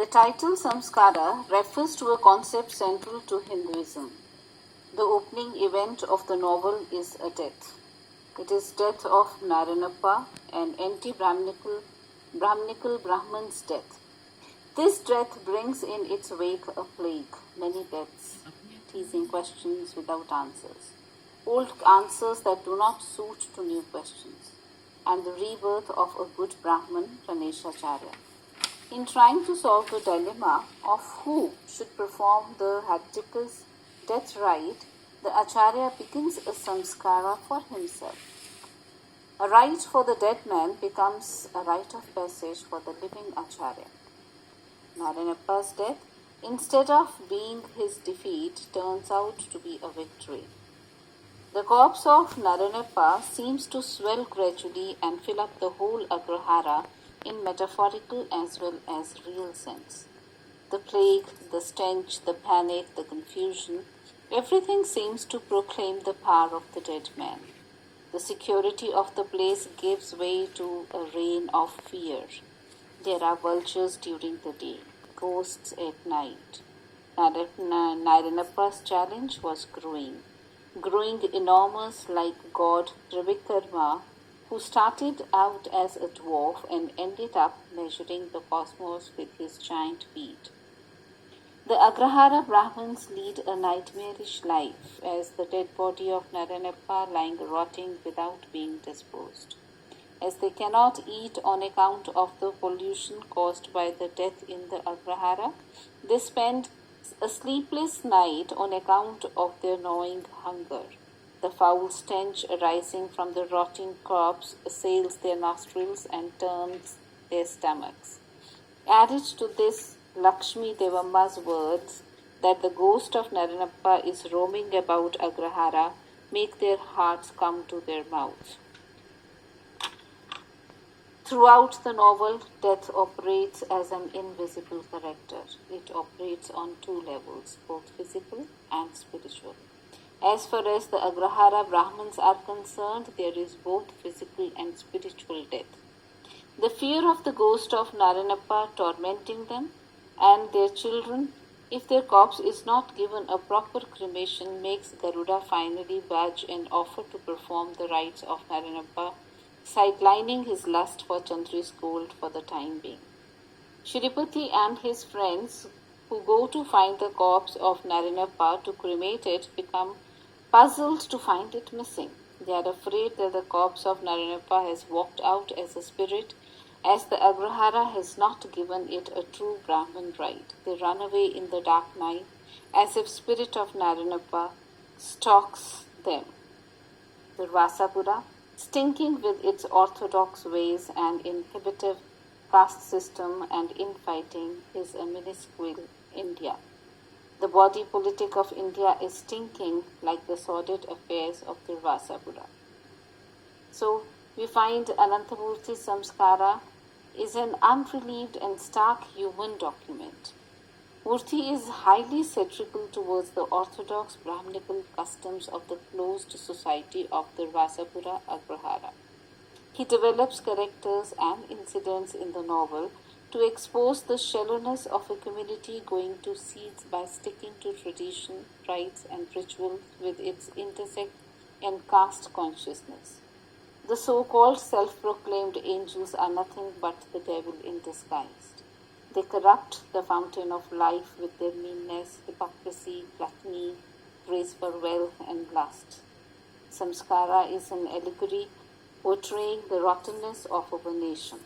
The title Samskara refers to a concept central to Hinduism. The opening event of the novel is a death. It is death of Narayanappa, an anti-Brahminical Brahman's death. This death brings in its wake a plague, many deaths, teasing questions without answers, old answers that do not suit to new questions, and the rebirth of a good Brahman, Ganeshacharya. In trying to solve the dilemma of who should perform the Hattikas' death rite, the Acharya begins a samskara for himself. A rite for the dead man becomes a rite of passage for the living Acharya. Narayanappa's death, instead of being his defeat, turns out to be a victory. The corpse of Narayanappa seems to swell gradually and fill up the whole Agrahara in metaphorical as well as real sense. The plague, the stench, the panic, the confusion, everything seems to proclaim the power of the dead man. The security of the place gives way to a reign of fear. There are vultures during the day, ghosts at night. Narayanappa's challenge was growing enormous like god Trivikarma, who started out as a dwarf and ended up measuring the cosmos with his giant feet. The Agrahara Brahmins lead a nightmarish life as the dead body of Narayanappa lying rotting without being disposed. As they cannot eat on account of the pollution caused by the death in the Agrahara, they spend a sleepless night on account of their gnawing hunger. The foul stench arising from the rotting corpse assails their nostrils and turns their stomachs. Added to this, Lakshmi Devamma's words that the ghost of Narayanappa is roaming about Agrahara make their hearts come to their mouths. Throughout the novel, death operates as an invisible character. It operates on two levels, both physical and spiritual. As far as the Agrahara Brahmins are concerned, there is both physical and spiritual death. The fear of the ghost of Narayanappa tormenting them and their children, if their corpse is not given a proper cremation, makes Garuda finally budge and offer to perform the rites of Narayanappa, sidelining his lust for Chandri's gold for the time being. Shripati and his friends, who go to find the corpse of Narayanappa to cremate it, become puzzled to find it missing. They are afraid that the corpse of Narayanappa has walked out as a spirit, as the Agrahara has not given it a true Brahman rite. They run away in the dark night, as if spirit of Narayanappa stalks them. The Vasapura, stinking with its orthodox ways and inhibitive caste system and infighting, is a minuscule India. The body politic of India is stinking like the sordid affairs of the Vasapura. So, we find Anantamurthi's Samskara is an unrelieved and stark human document. Murthy is highly satirical towards the orthodox Brahminical customs of the closed society of the Vasapura Agrahara. He develops characters and incidents in the novel to expose the shallowness of a community going to seeds by sticking to tradition, rites, and rituals with its intersect and caste consciousness. The so-called self-proclaimed angels are nothing but the devil in disguise. They corrupt the fountain of life with their meanness, hypocrisy, gluttony, grace for wealth, and lust. Samskara is an allegory portraying the rottenness of our nation.